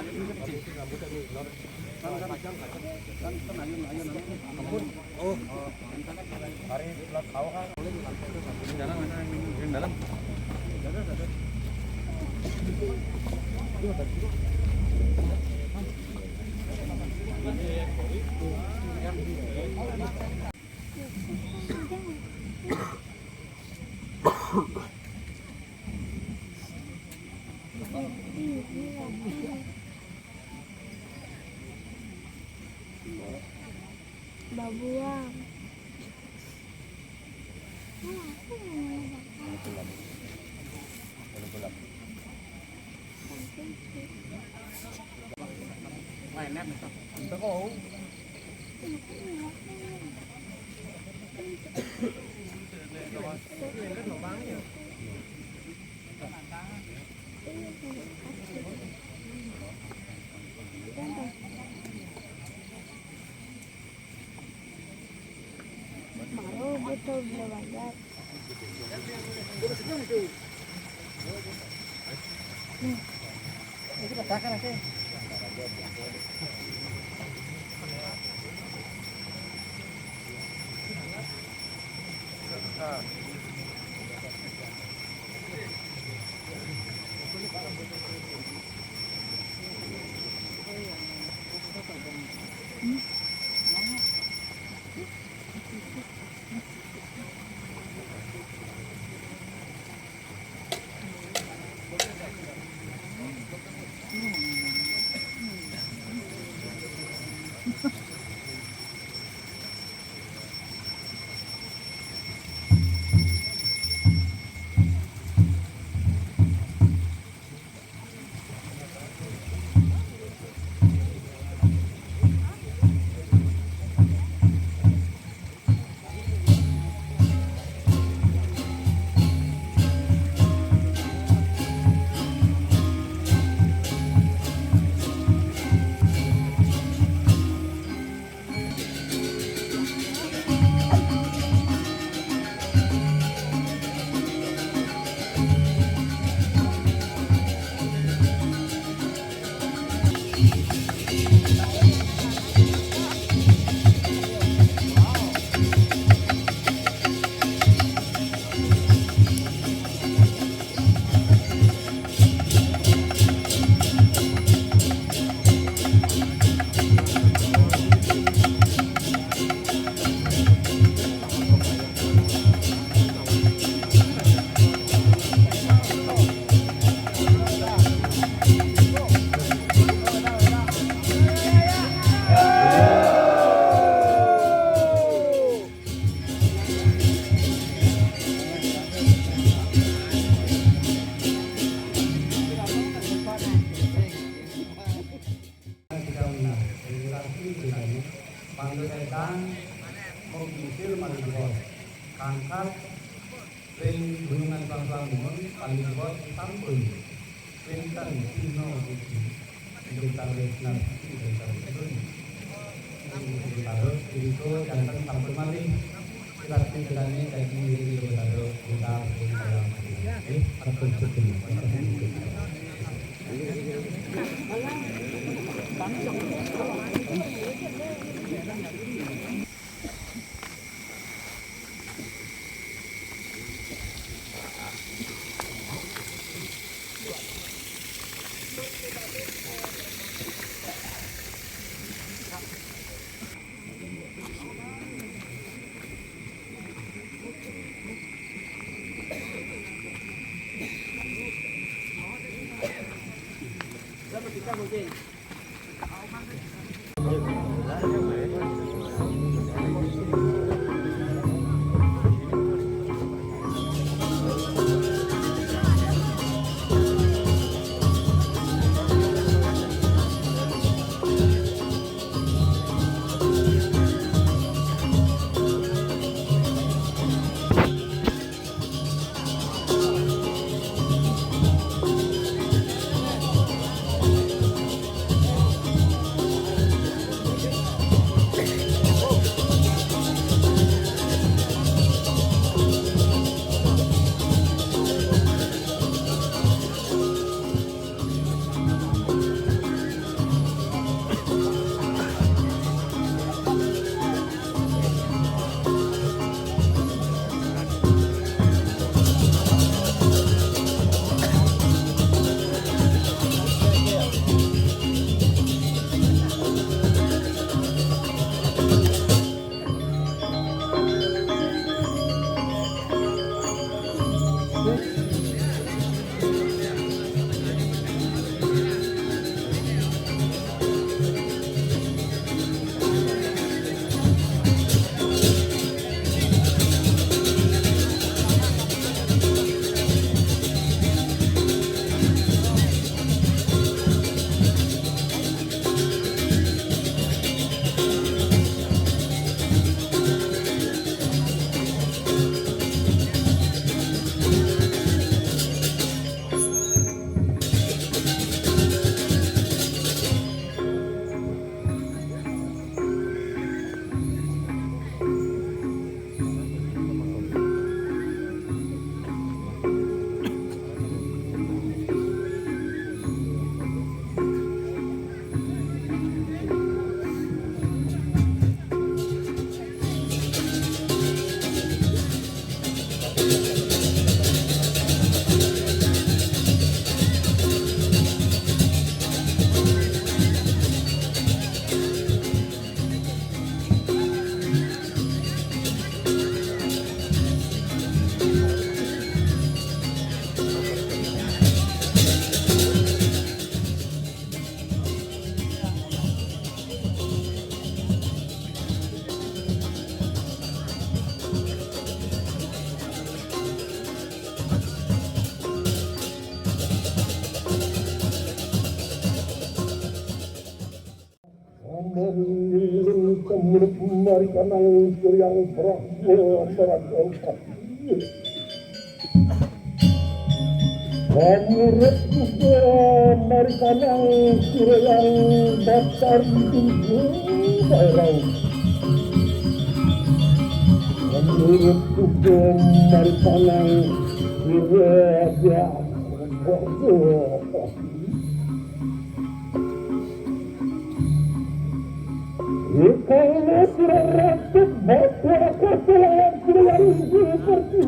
Oh, hari plat tahu kan? Dalam mana yang dalam? Babuang. Mainnya bisa kok. Baru betul belajar. Itu katakan aja. Angkat ring gunungan Panglangun Palibot Tampung Pinten Dino Bentar Lesnar Bentar Lesnar Taruh Diriku Jantan Tampung Mali Silat Pinterani Kaji Diri Taruh Bentar Bentar Tampung Cukup Aman kemulut marikan angkir yang Prabowo meragam kaki. Menurut juga marikan angkir yang datar itu barang. Menurut juga marikan angkir yang Prabowo kaki. Kalau sudah rakyat baca kesalahan yang seperti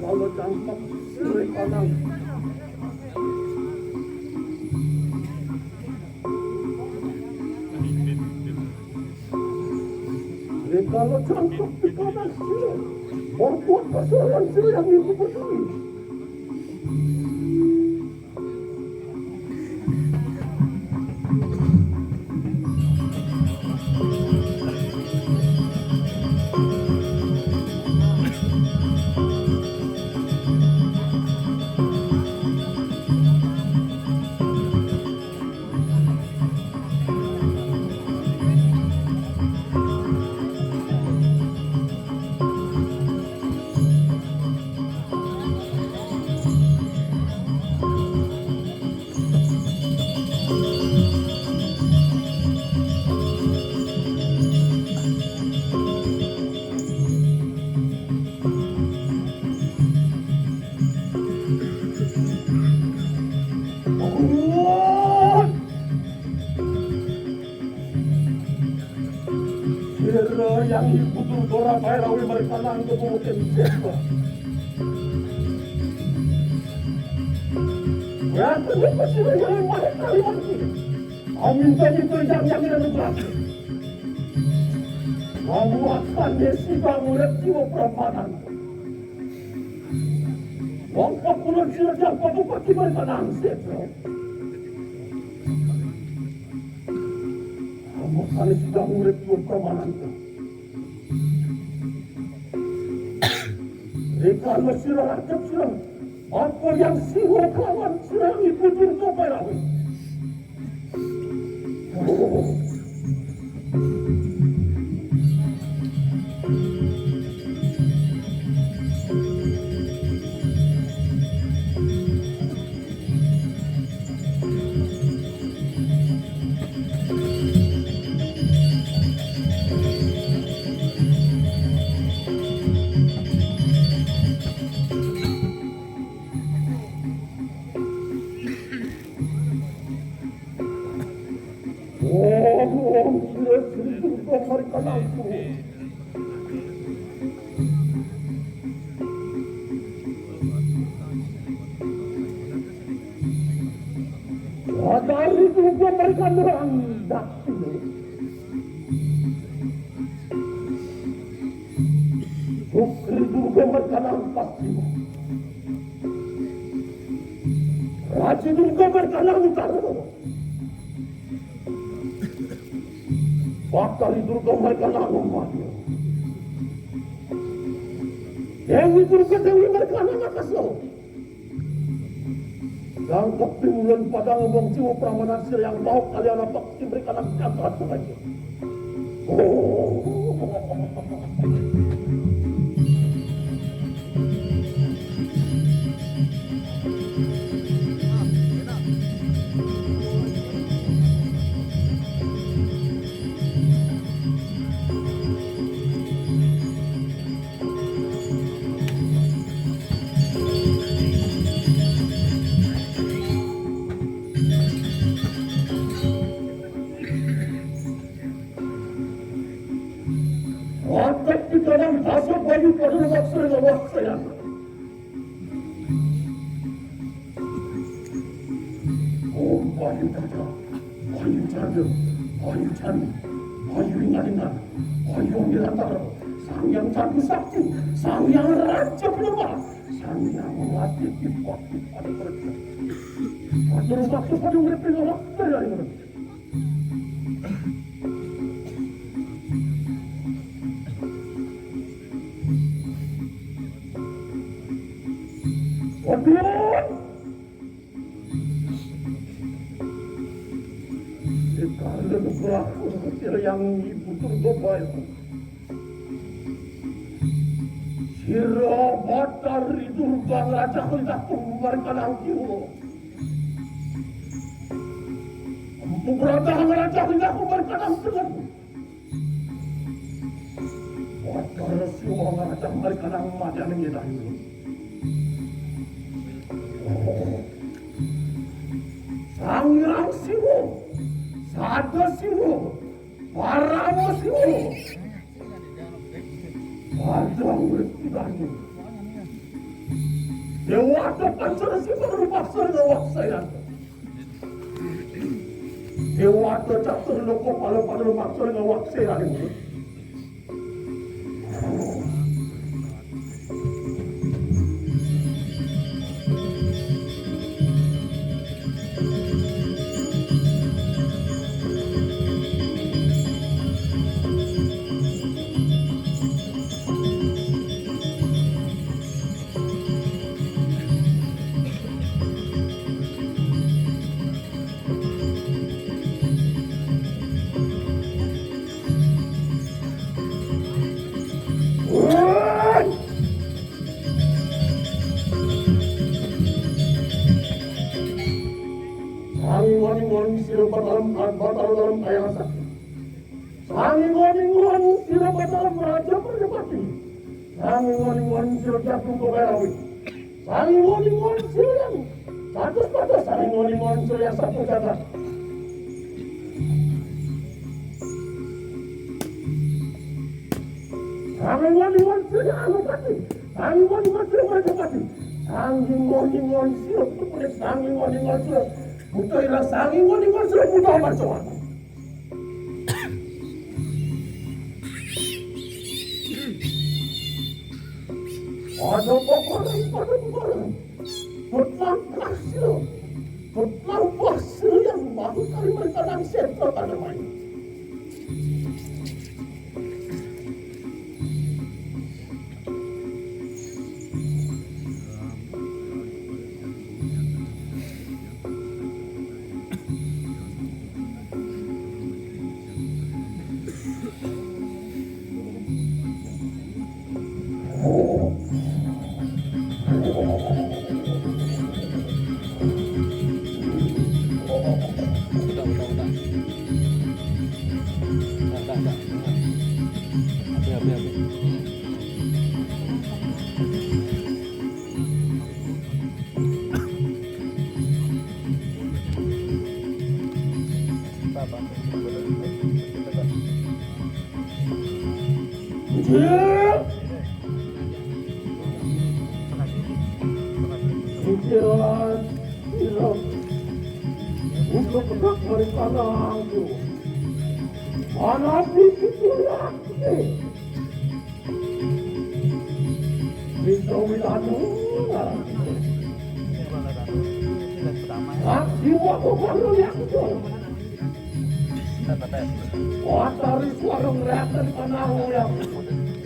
kalau cangkap sirih kanan. Kalau cangkap di kanan sirih, berbuat kesalahan sirih yang itu berdiri. Yang dibutuh orang Rawi mereka nanggung mungkin siapa. Ya, kenapa sih yang mana kalian sih? Amin tadi itu yang tidak berarti. Memuatkan desi bangunan jiwa peramanan. Bangsa pulau sirjang pagi mereka nangsit. Memuatkan desi bangunan jiwa peramanan. Jika mesirah rakyat sirah, apa yang siwa kawan sirah itu jumpa perawi. Dari juga mereka merendah ini. Bukri juga mereka nampak ini. Raji juga mereka nampak ini. Bakal itu juga mereka nampak ini. Dewi juga Dewi mereka nampak ini. Jangkap timulan pada ngomong jiwa pramanasir yang mau kalian nampak diberikan angkat saja. Angkat di kanan masuk baju pada waktu yang waktu. Bayu Kaca, Bayu Chandra, Bayu Chandra, Bayu Ingat-ingat, Bayu Nirantara, Sang Yang Cantik Sakti, Sang Yang Raja Penyembah, Sang Yang melatih waktu pada mereka. Pada waktu pada mereka waktu yang ini. Karena berlaku kecil yang ibu tergoda itu. Sira batar itu bang raja hendak membubarkan angkimu. Untuk raja hendak membubarkan angkimu. Batar siwa raja membubarkan angkimu yang kita itu. Sangrang siwa. Sada siwo, paramo siwo, padang berpidanu. Dewa pancara siwo berpaksa dengan waksayan. Dewa catur loko pada berpaksa dengan waksayan ini. Dalam ayat sakti. Sangingon-ingon sila dalam raja Perjapati. Sangingon-ingon sila jatuh ke Berawi. Sangingon-ingon sila yang patas-patas. Sangingon-ingon sila yang satu kata. Sangingon-ingon sila yang Anupati. Sangingon-ingon sila Perjapati. Sangingon-ingon sila berkulit. Sangingon-ingon sila Bukalah sangingon-ingon sila mudah macam. Ada pokok-pokok petlang pasir yang baru kali mereka dan serta pada main. Untuk hendak mereka aku mana pikirlah bisa wilanu aku baru lihat itu watari suara mereka di panahu yang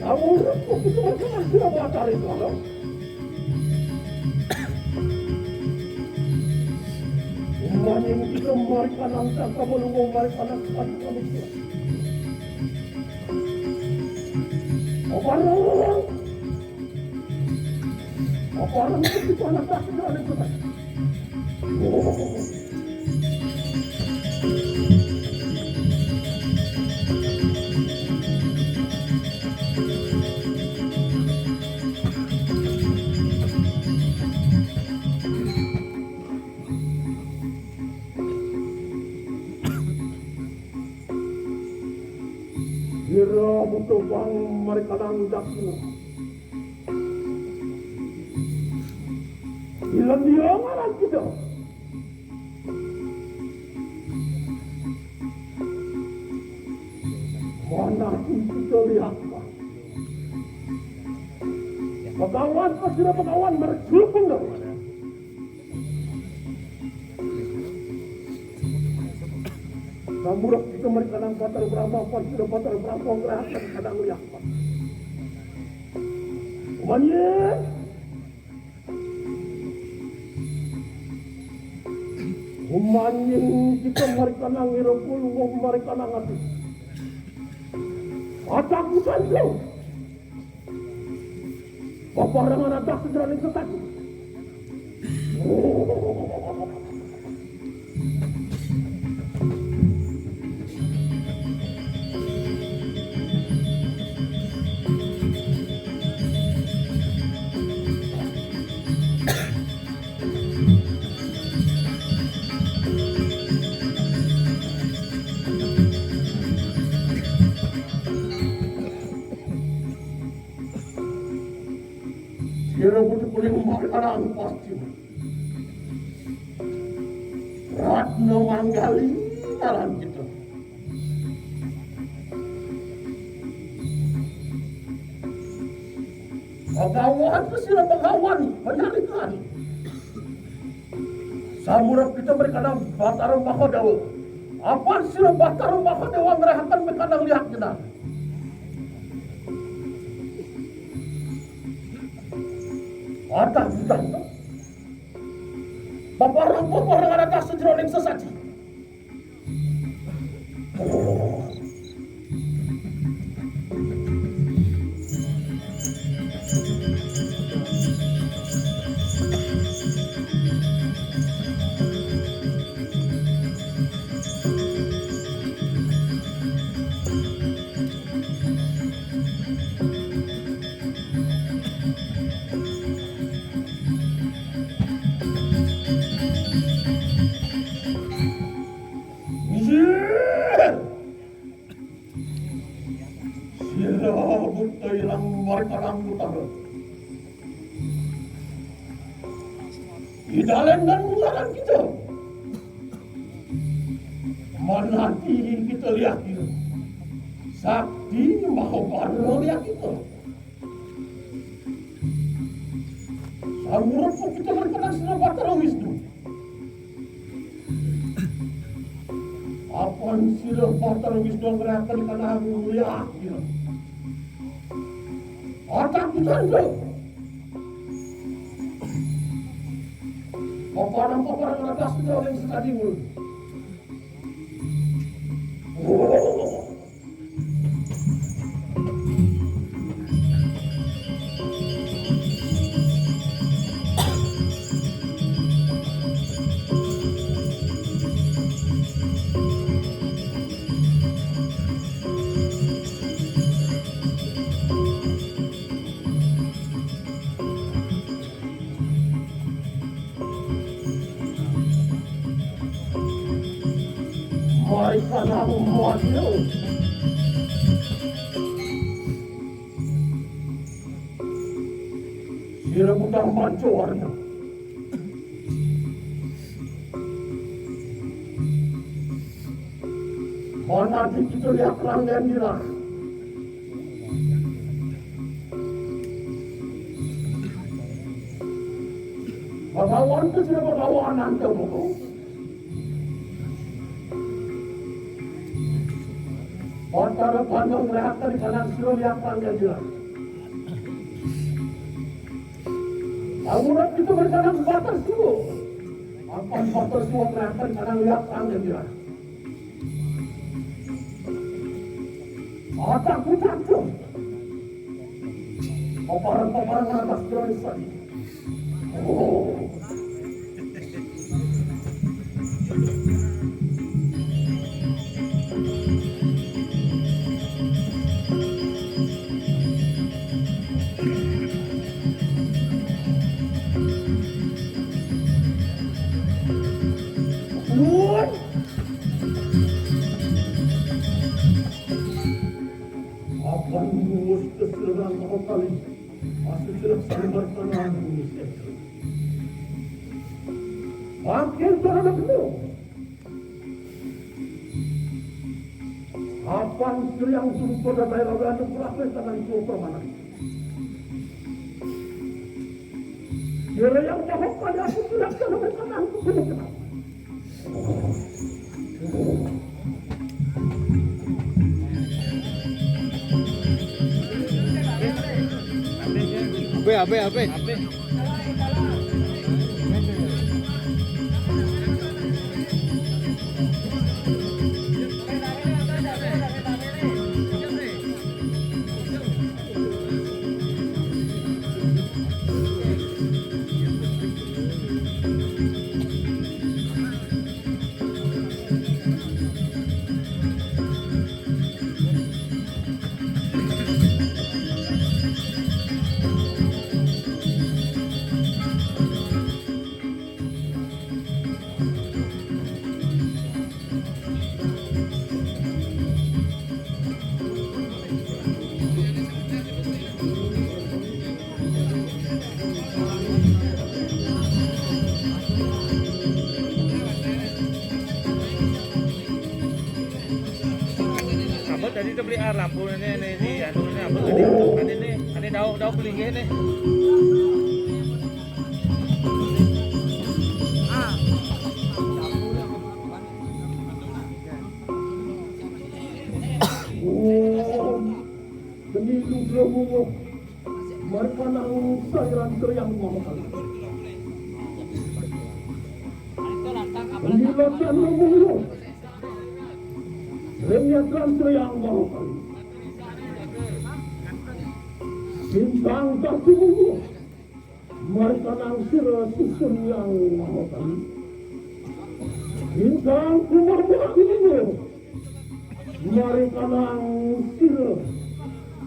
kamu repuk itu macam sudah watari suara yang kita memberikan angka kamu memberikan angka manusia. Apa orang itu kita nak tak ada kita. tubang mereka nang dakina. Ilan dia ngaran kita. Mana kita lihat Pak. Pegawai pasti ada pegawai mereka dong. Namun kita mereka nang patar berapa sudah patar berapa gerakan kadang lihat Pak. Umanya kita mereka nang irapul mereka nang ati. Atak bukan lo. Bapak orang anak segera yang sesat. Kira butuh kuning makanan pasti. Ratna Manggali jalan kita. Pegawai itu sila pegawai penyalikan. Samurap kita berkadang bataran makadewa. Apa sila bataran makadewa ngerahakan berkadang lihat kita. Atas bukan Bapak orang atas sejeroning sesaji. Idalan dan mularan kita. Manati kita lihat itu. Sakti Mahabharata lihat itu. Samurap pun kita berkenal dengan Batara Wisnu. Apaan sila Batara Wisnu yang gerakan karena lihat itu. Atak bukan itu. Paparan atas kita yang sekali mulut. Mereka nak membuatnya. Sila bukan mancuarnya. Mana kita lihat pelanggan dia. Bagawan itu sudah bagawan nanti buku. Antara pandang reakan di kanan silo lihat pelanggan dia. Amurat itu berjalan batas dulu. Apa batas dua reakan di kanan lihat pelanggan dia. Atak pucat tu. Paparan atas jenis tadi. Oh. kali masih tidak saling berkenan bumi setra. Makin terhadap itu. Apaan yang sumpah dan daerah berada berapa tangan itu permanen. Kira yang jawab pada aku tidak bisa berkenan aku tidak kenal. Ape. Tadi kita beli lampu ini anu ini apa tadi ini daun pelinggi nih. Demi lugu mereka nang sayuran yang mahal. Demi latihan lugu. Remnya transfer yang mahal. Bintang tertinggi. Mereka nangsir susun yang mahal. Bintang kumar ini. Mereka nangsir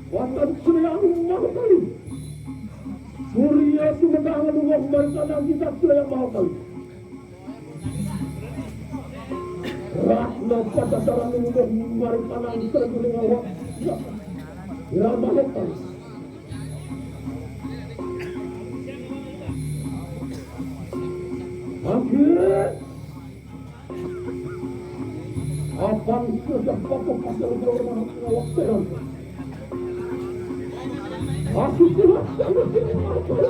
watan yang mahal. Surya sumedang dua mereka nangsir yang mahal. Rahna pada dalam untuk mereka nang terguling awak ya mahal. Akhir apaan sudah pokok pasal berwarna awak terang aku tidak mahal.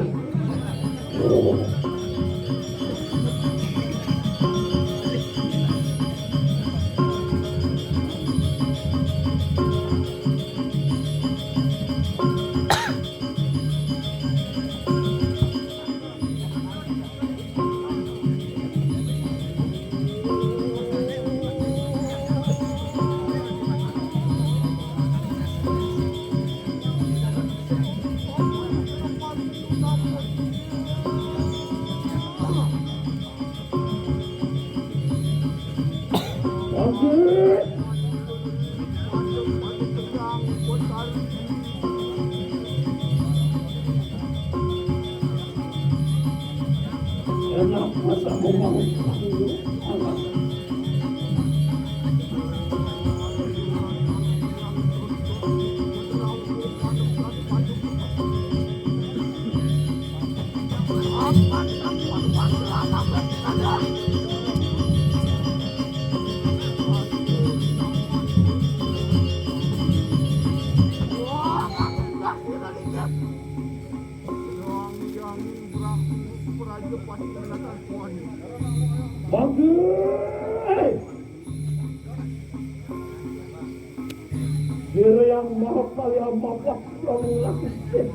Enak masa membangun bagus. Kira yang maha kalian maaf selalu lakukan.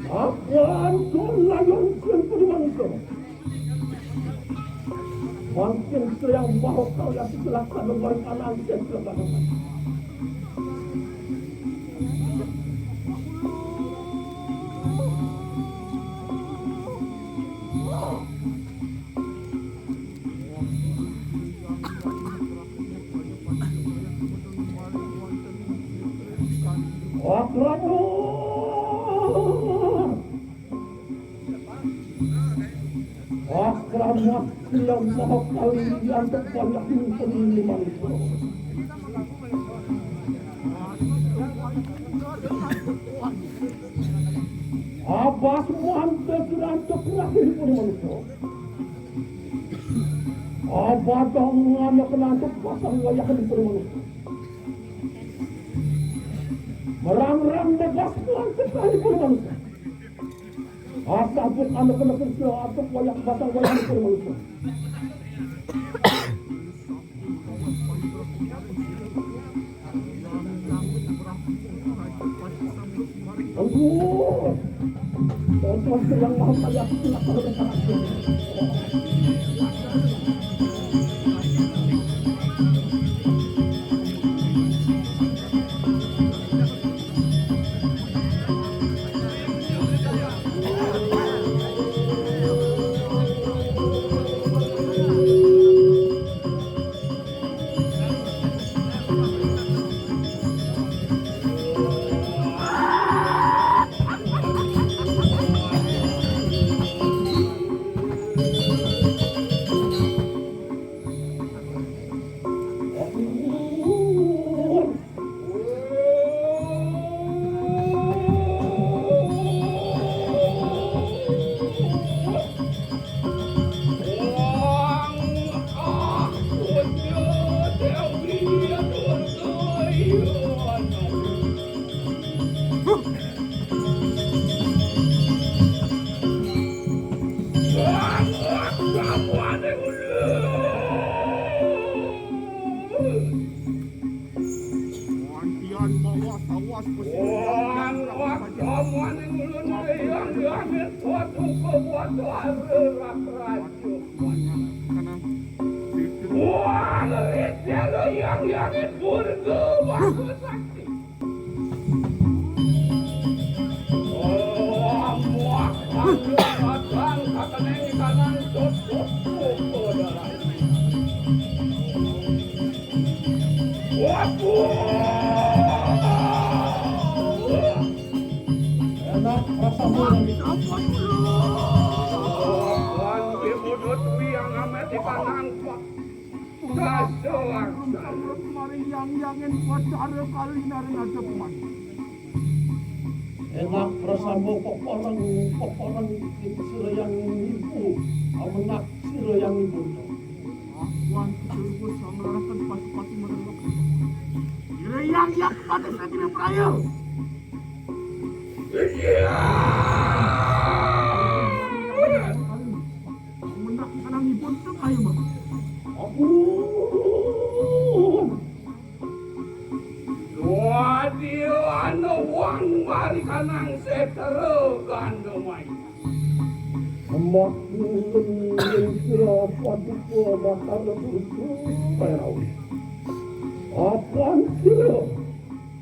Akan kelayan sentuh manusia. Makin yang maha kalian silakan memberikan angkat kepada mereka. Akramat yang maha kalian kepada ini manusia. Abas muante kirancok lagi pun manusia. Abah dong anak kerancok pasang wayakan pun manusia. Merang-rang begas kerancok lagi pun manusia. Asapuk anak-anak kecil atau wayak pasang wayakan pun manusia. Aduh, tonton yang mau saya tidak boleh sangat. Enak prasambung peporang sirayang ibu, amenak sirayang ibu. Akuan terus mengarahkan pasukan mereka. Sirayang yang pada saat ini perayu. Amenak kanang ibu tu ayo bang. Wadio anu wang mari kanang setero gandomai. Emak yang sira padu bakal itu perawi. Apaan sira?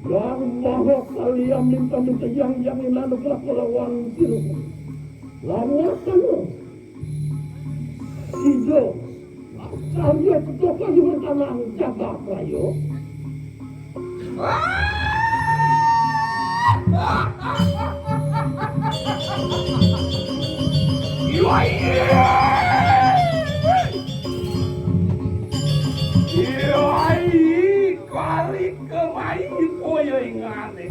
Yang maha kalian minta-minta yang lalu kelakuan sira. Lawakan Sido, saya ketukan juga tanang jaga prayo. Kali kemai koyo ingane.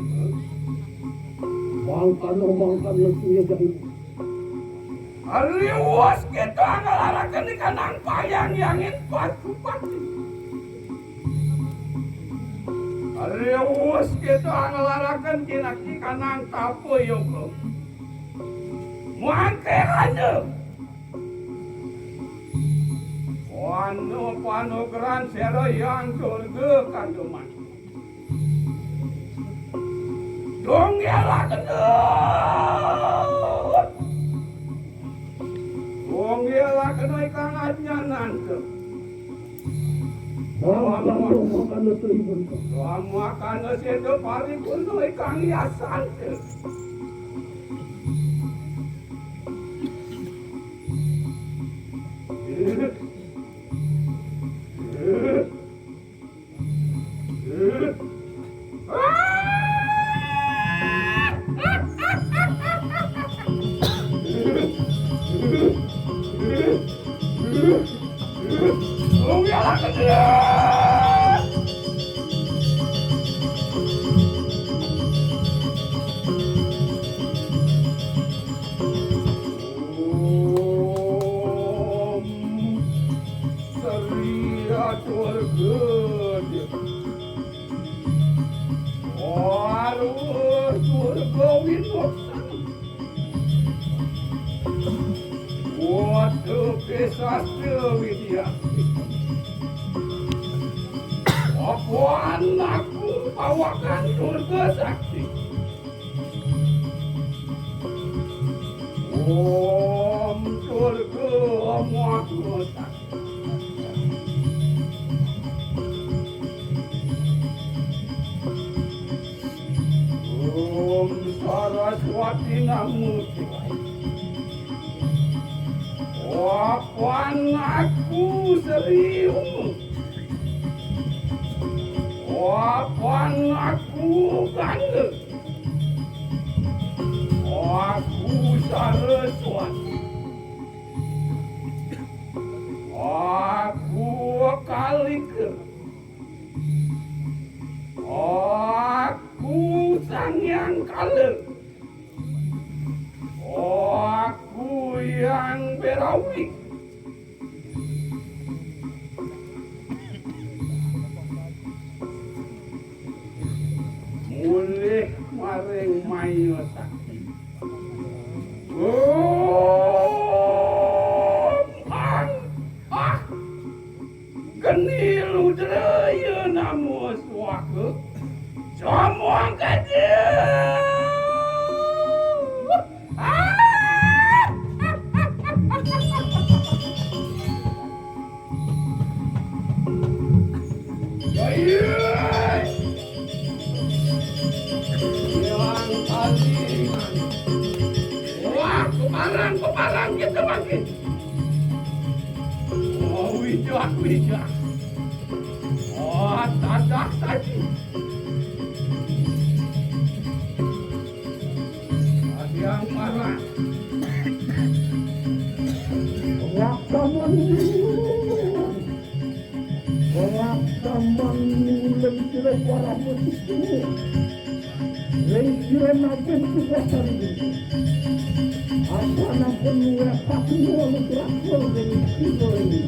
Bangkan lesuya jadi. Aliwas kita ngalarakan di kanang payang yangin pati. Aliwas kita ngalarakan kinaki kanang tapo yoko. Muanterannya. Wano panugeran sero yang surga kanduman. Donggela gendut. Donggela kenai kangannya nanti. Makan nasi ibun. Makan nasi itu paling kuno ikan hiasan. Astro Widya. Apa anakku bawakan surga sakti? Om surga muaka sakti. Om Saraswati Namuti. Wapan aku serius. Wapan aku bangga. Aku Saraswati. Aku Kalika. Aku Sang Yang Kala. Aku yang berawik. Mulih maring mayo sakti. Geni ludraya namo swaka. Semua kajian. Kemarang kita makin. Oh, wijak. Oh, tadak tadi. Ada yang marah. Wakaman lemkira para musik. Lemkira naken kuasar ini. Apa nampun wakamu lebrakul dari kilo ini.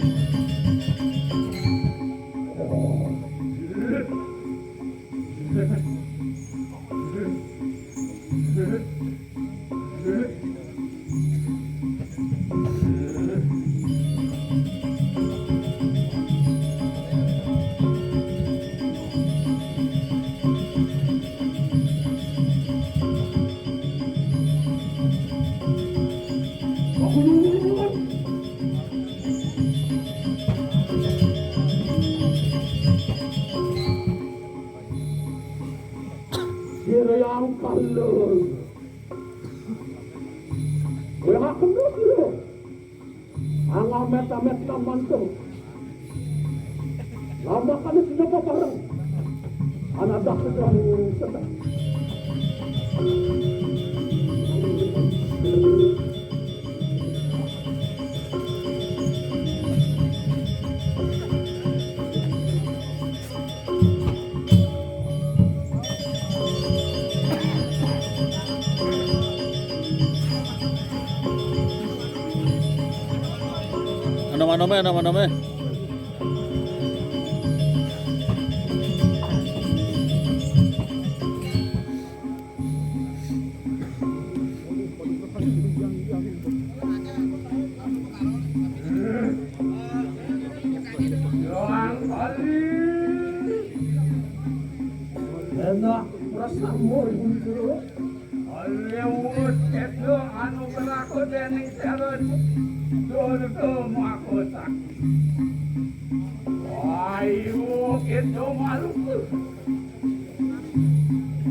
Yang kalau yang aku dulu angah meta mantung lama kali sudah bareng anak dah sedang sedang Nama-nama. Enak rasamu itu. Alewus itu anu berlaku dening serut. Surga mahkota. Ayo itu maluku.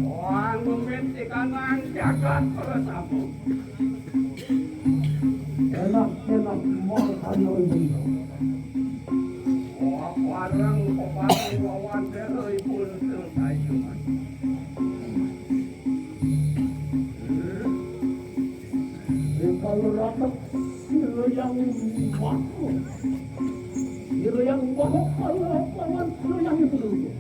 Orang memintikan ang jagat bersama. Enak makan ini. Warang wawan derai pun selesai cuma. Kalau rapat siru yang baku, kalau lawan siru yang itu dulu.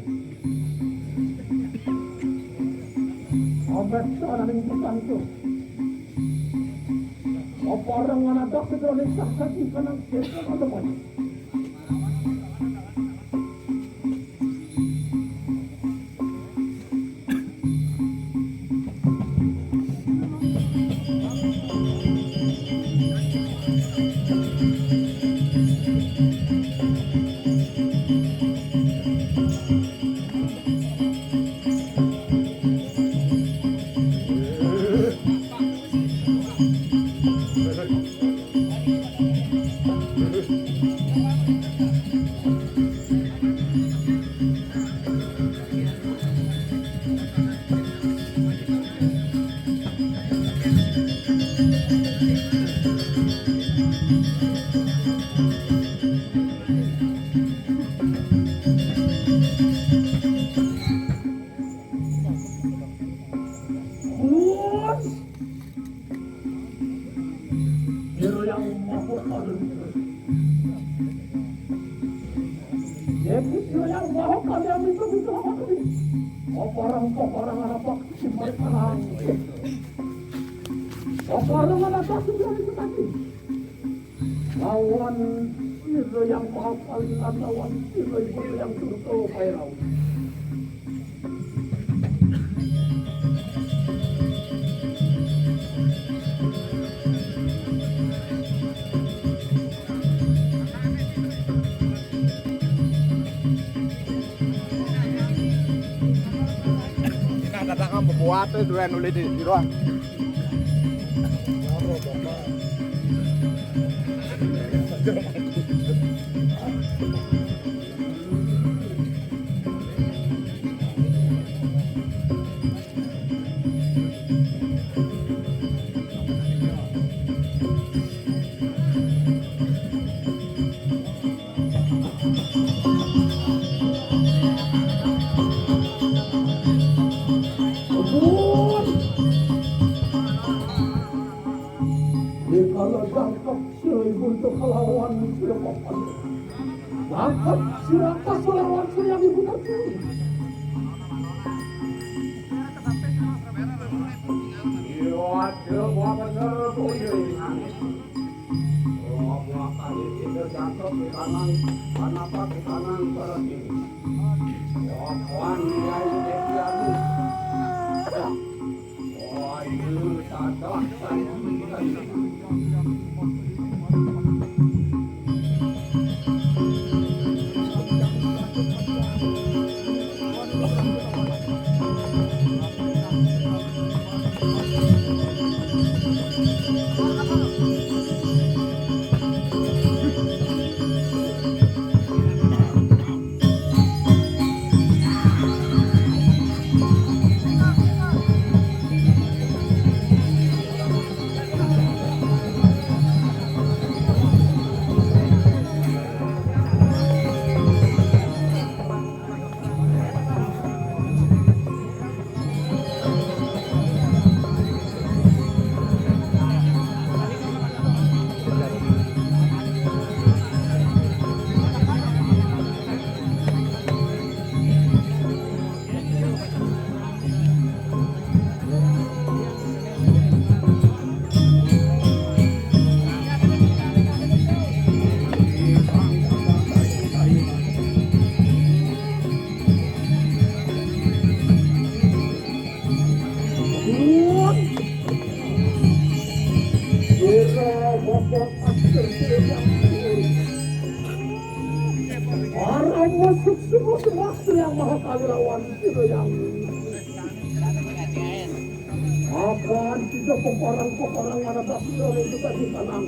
Abad seorang yang tertentu. Apa orang mana dak segera saksi kanan kiri ada banyak. Hero yang mabuk ada jadi hero yang mabuk kalian itu apa ini? Orang apa simpan parang. Orang apa simpan itu tadi? Lawan hero yang mabuk kalian lawan hero yang tutup pairau. Katakan membuat itu yang nulis di ruang. Kalau tangkap silai untuk lawan silakan. Tangkap silakan lawan yang ibu tadi. Iyo ada buah bener tuh ini. Oh buah kali itu jatuh di kanan, kenapa di kanan seperti ini? Oh kawan dia ini dianu. Oh itu sadah saya. Orang masuk semua yang maha kali lawan itu yang akan tidak peperang mana tak sudah itu tadi tanam.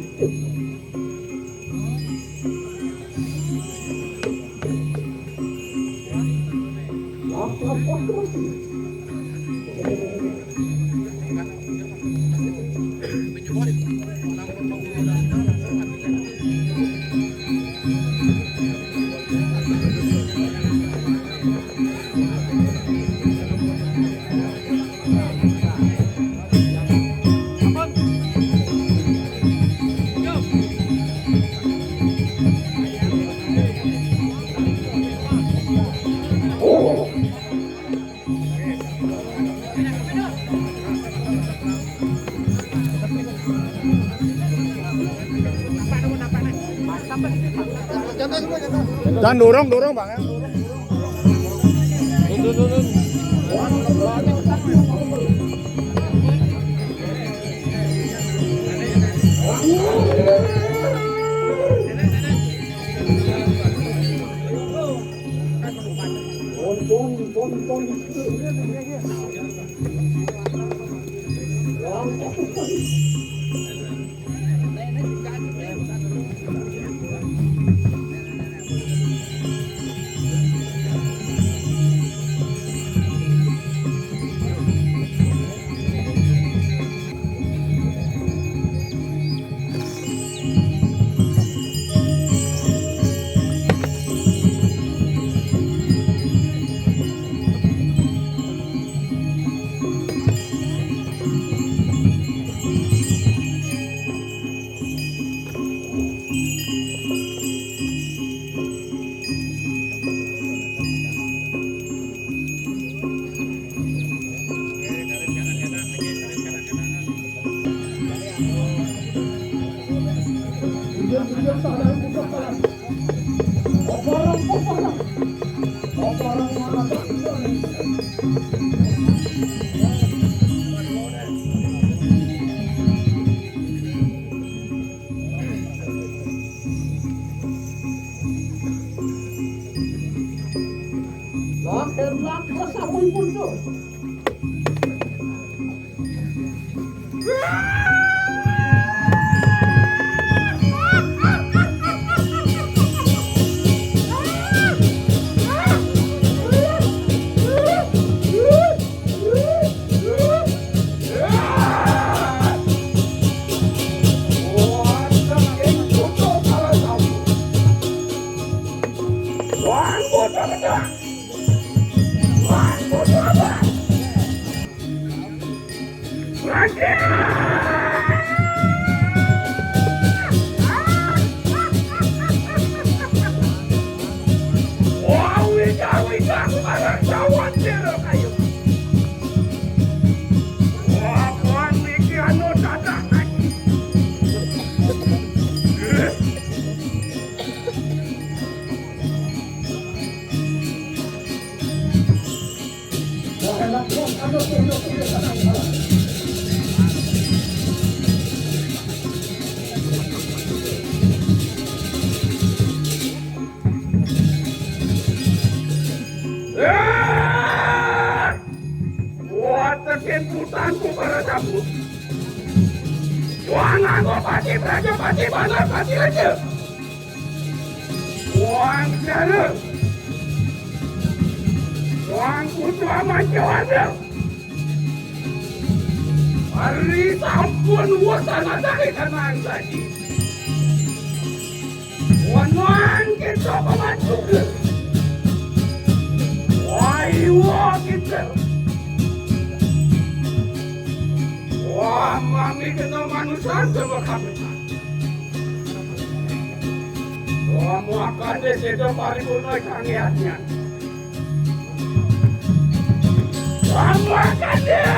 Apa Jangan dorong bang ya. Lahir sabuy muncul. Putanku para cabut. Jangan kau pati belajar pati bandar pati aja. Wang jara. Wang kutu aman jawabnya. Hari sampun wasan ada ikan tadi. Wanuan kita pemantuk. Wah kita. Wah, mami kena manusia sama kapitan. Wah, muakan deh sedo paripurna kangiatnya. Wah, muakan deh.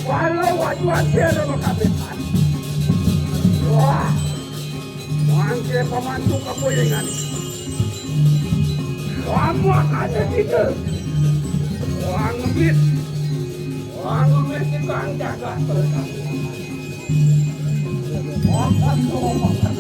Walau wajuan dia sama kapitan. Wah, mangke pemandu kepulingan. Kamu akan gitu. Wah ngemis itu ang jaga terus. Makan semua makan.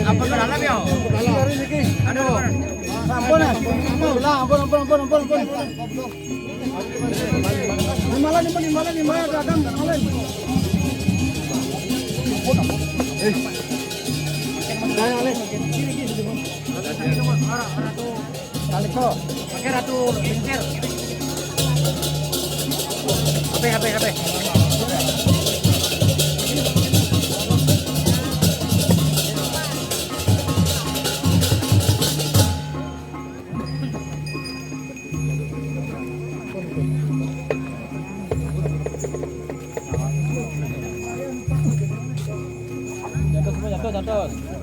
Apa ke dalam ya? Aduh. Ampun ya. Ampun. Nimbalan dagang malin. Kaliko. Pakai ratu lingkir. HP. Jatuh.